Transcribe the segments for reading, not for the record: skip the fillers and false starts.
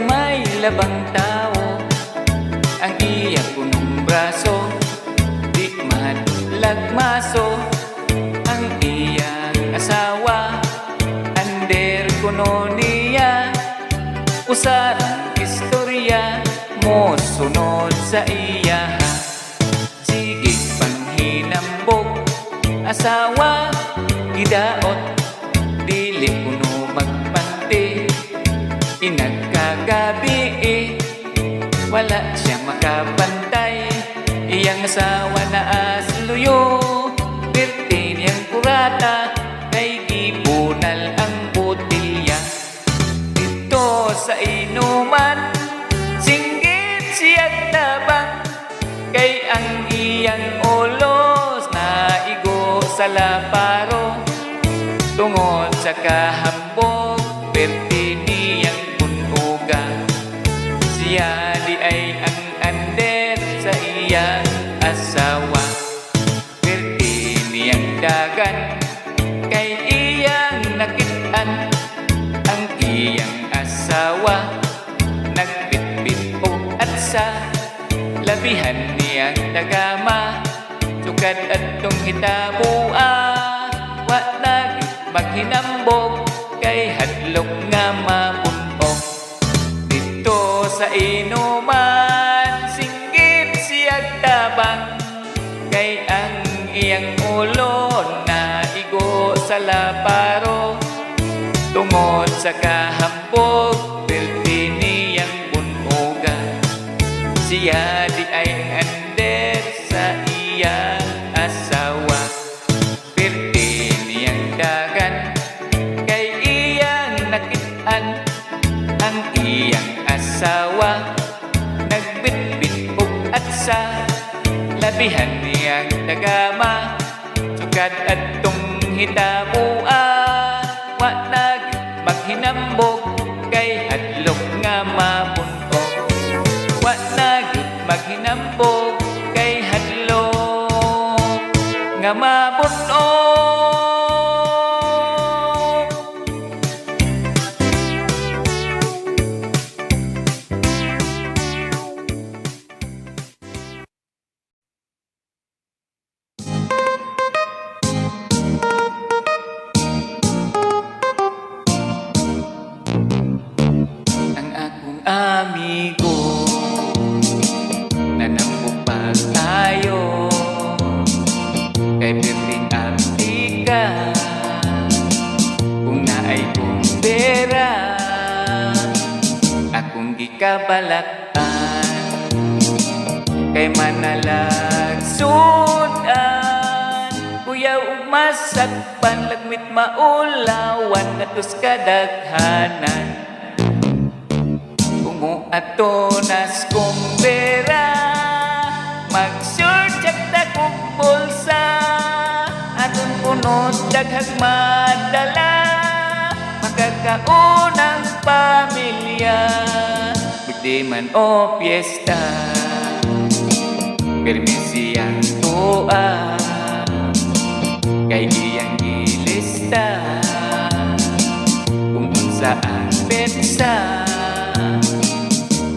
may labang tao, ang iya punong braso, di malagmaso. Ang iyang asawa, ander kuno niya, usarang istorya mo sunod sa iya. Sige panghinambog, asawa gidaot, dili kuno magpanti. Inagkagabi wala siya makabantay, iyang asawa na asluyo, pirti niyang kurata, kay gibunal ang botilya. Dito sa inuman, singgit siya tabang, kay ang iyang ulos na igo sa laparo. Tungod sa kahambog, pirti niyang punuga, siya di ay ang ander sa iyang asawa. Pirti niyang dagan, kay iyang nakitaan, ang iyang asawa nagbitbit o atsa. Labihan niyang dagama, sukad atong hitabua, wa nag maghinambog, kay hadlok nga mabunog. Dito sa inuman, singgit siya tabang, kay ang iyang ulo na igo sa laparo. Tungod sa kahambog, pirti niyang bunuga, siya di ay ander sa iyang asawa. Pirti niyang dagan, kay iyang nakitaan, ang iyang asawa nagbitbit og atsa. Labihan niyang dagama, sukad atong hitabua, wa nag maghinambog, kay hadlok nga mabunog. Wa nag maghinambog, kay hadlok nga mabunog. Ang akong amigo, nanambupag tayo, kay pirting Afrika, kung naay kong pera, akong gikabalaktan, kay manalag sudan, kuyaw ug masakpan, lagmit maulawan, atos kadaghanan. Kung ato nas kong pera, mag-surjak na kong bulsa, aton punot daghang madala, makakaunang pamilya, birthday man o piyesta, permisiyang tua, kay iyang gilista, kung unsa ang petsa,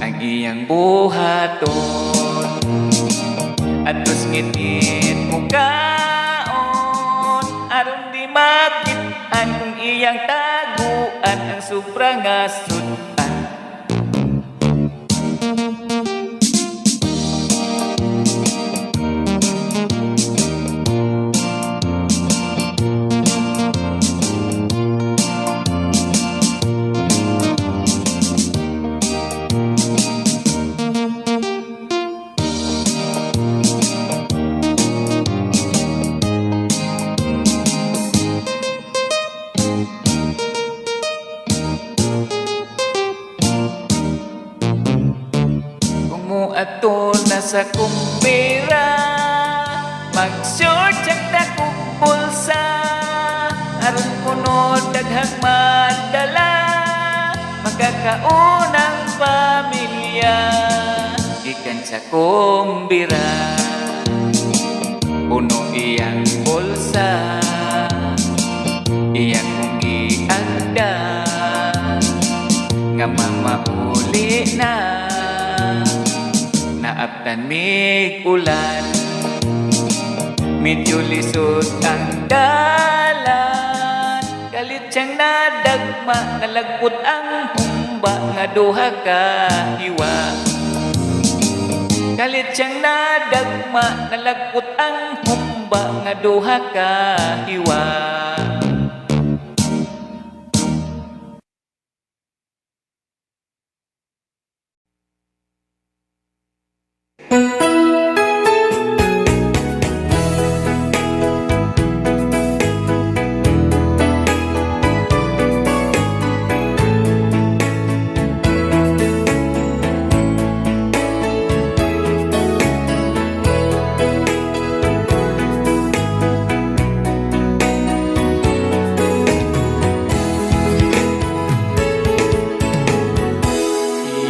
ang iyang buhaton, atos ngit-ngit mukaon, aron di makitaan, kung iyang taguan ang sobra nga sudan. Ato na sa kumpira, mag-surjak na kong pulsa, aron kuno daghang madala, magkakaunang pamilya, ikan sa kumbira, puno iyang pulsa, iyang kong iagda, nga mamauli na naaptan mig ulan, medyo lisod ang dalan, galit siyang nadagma, nalagpot ang humba nga duha ka hiwa. Galit siyang nadagma, nalagpot ang humba nga duha ka hiwa.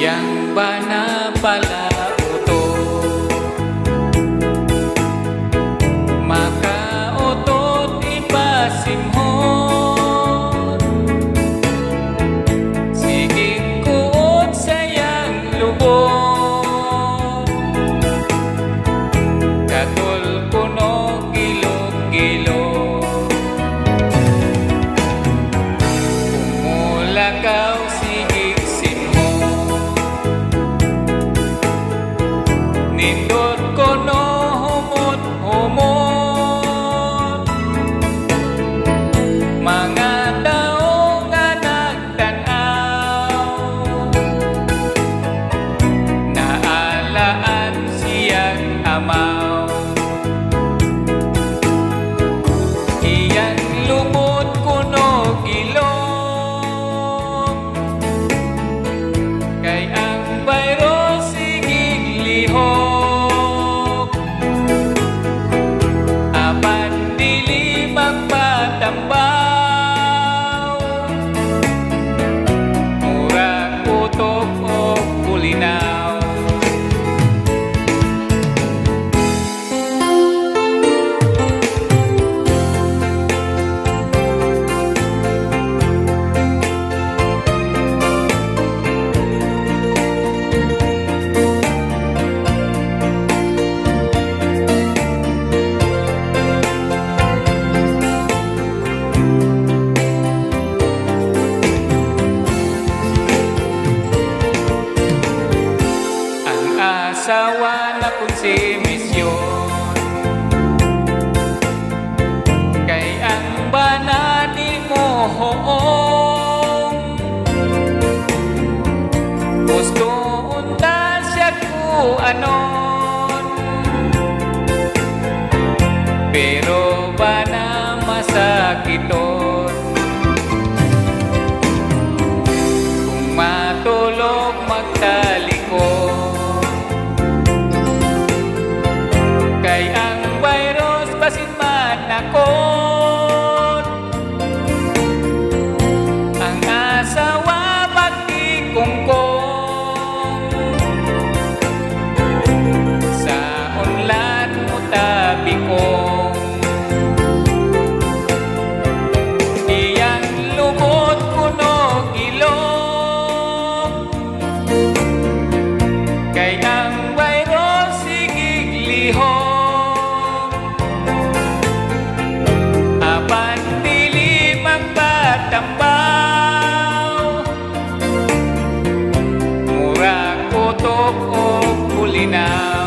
Yang bana pala uto, maka otot ipasimhon, sigig kuot sayang lubog, katol kuno gilog-gilog, umulakaw sigig nindot kono humot-humot, mga tao nga nagtanaw, naalaan siyang amaw. Iyang lumot kuno gilong, kay ang bayro sigig lihok. Tambaw, murag utok o kulinaw. Asawa na kung si misyon, kay ang banani mo hoong, gusto unta siya ku anon, pero bana masakiton, kung matulog magtalikod. Kay ang virus basin manakot, ang asawa magkikungkong, sa unlan mo tabikong. Iyang lumot kuno gilong, kay ang virus sigig lihok. Tambaw, murag utok o kulinaw.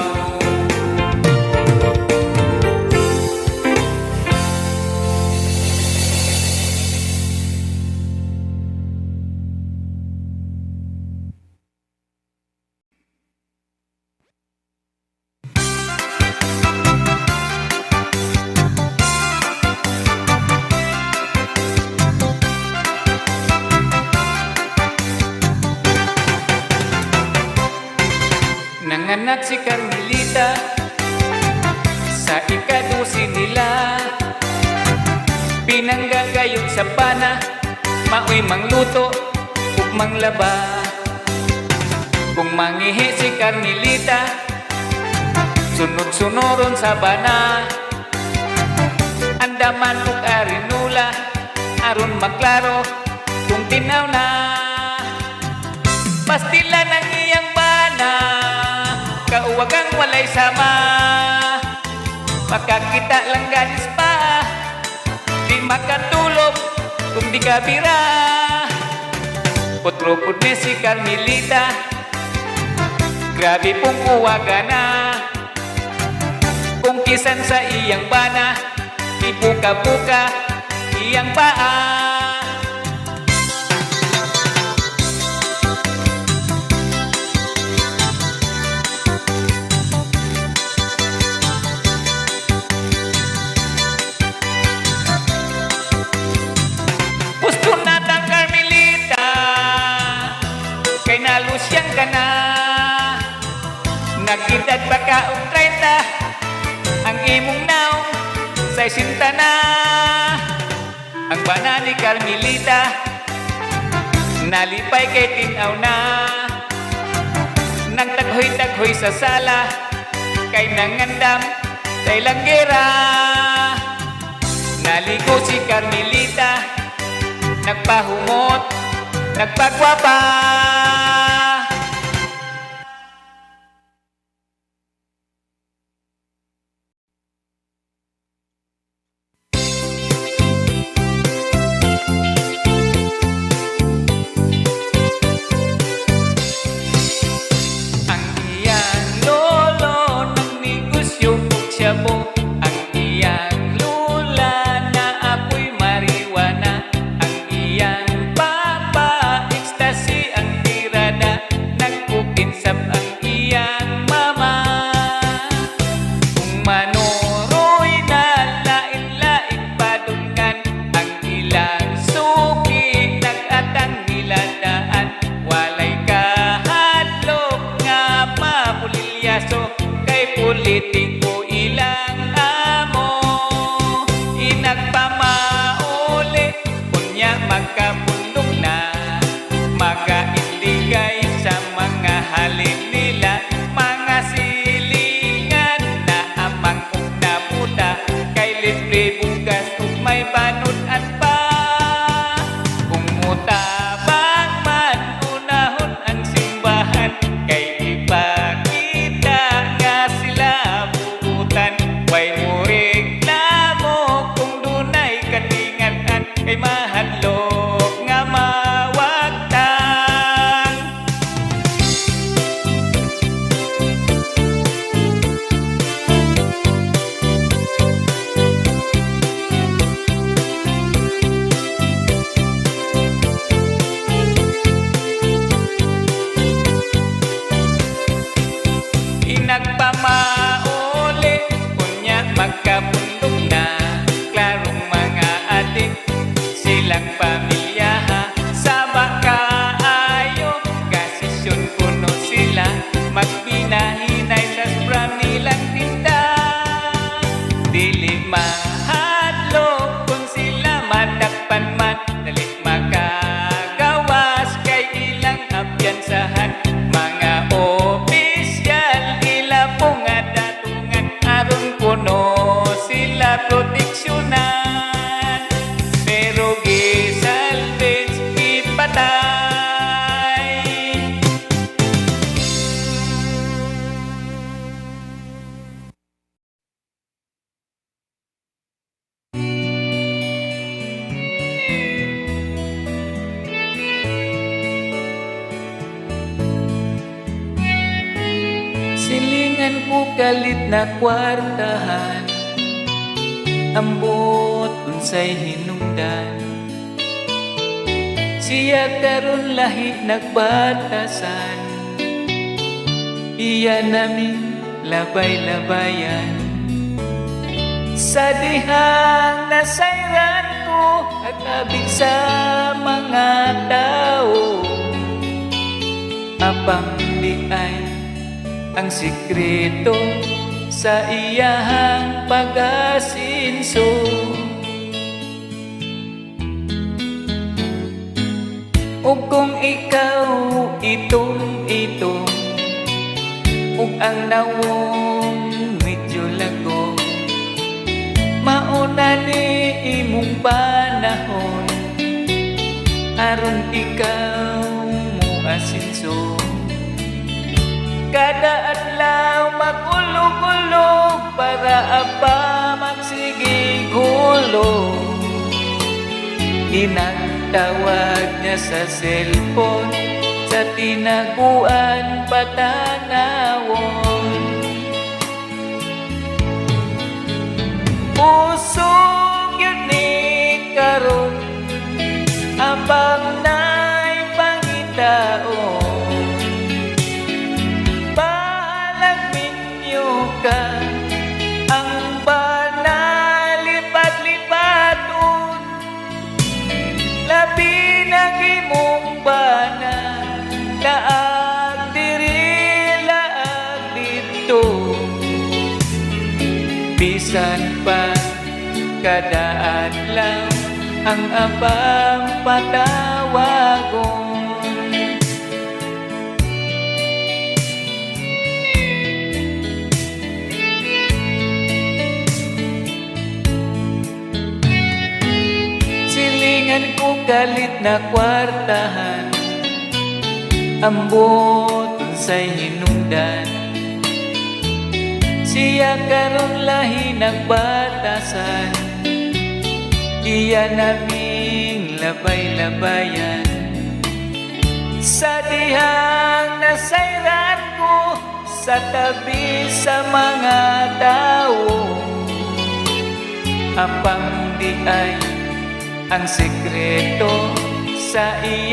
Nanganak si Carmelita sa ika-12 nila, pinanggagayod sa pana, maoy mangluto ug manglaba. Kung mangihi si Carmelita, sunod-sunoron sa bana, andaman ug arinula, aron maklaro kung tinaw na pastila ng iyang bana, kauwagang walay sama. Makakita lang ganis pa, di makatulog kung di ka bira. Putro-put ni si Carmelita, grabe pong kuwaga na. Kung kisan sa iyang bana, ibuka-buka iyang paa. Gusto natang Carmelita, kay nalusyan ka na. Nagkidad pa ka og 30, ang imong naong say sinta na. Ang bana ni Carmelita, nalipay kay tinaw na. Nagtaghoy-taghoy sa sala, kay nangandam say langgera. Naligo si Carmelita, nagpahumot, nagpagwapa. Ang iyang lolo nagnegosyo og shabu, ang iyang lula na apoy marijuana, ang iyang papa ecstasy ang tirada, nagkukinsap ang iyang mama. Kung manoroy na lain-lain padunggan, ang ilang suki nagatang niladaan. Walay kahadlok nga mapulilyaso, kay politiko ilang amo. Inagpamauli, kunya magkapundok na, magaindigay sa mga halin nila. Mga silingan na amang ug naputa, kay libre bugas ug may banutan pa. Kung mutabang man unahon ang simbahan, kay ipakita nga sila buutan. Way mureklamo kung dunay katingatan, kay mahadlok nga mawagtang. Inagpamauli, kunya magkapundok na. Klarong mga adik, silang pamilyaha. Saba kaayo, kasisyon kuno sila. Magbinahinay sa spram nilang tinda. Dili mahadlok kung sila madakpan man. Dali makagawas kay ilang abyansahan. Mga opisyal ila po nga datungan, aron kuno sila proteksyonan. Pero gisalvage ipatay. Silingan ko kalit na kwartahan, ambot unsay hinungdan. Siya karon lahi nagbatasan, iya namin labay-labayan. Sa dihang nasayran ko at abig sa mga tao, apang di ay ang sikreto sa iyahang pag-asinso. Ug kung ikaw itong ug ang nawong medyo lago, mauna ni imong panahon, aron ikaw mo asinso. hulog para apa magsigig hulog. Inagtawag niya sa cellphone, sa tinaguan patanawon. Pusog yun ni karon, abang na'y pangitaon. Bahalag minyo ka, ang banalipat-lipaton. Labi nagimong bana, laag diri laag dito. Bisan pa kadaan lang ang abang patawagon. Silingan ko galit na kwartahan, ambot unsay hinungdan. Siya karon lahi nagbatasan, iya naming labay-labayan. Sa dihang nasayran ko, sa tabi sa mga tao, apang di ay ang sekreto sa iya.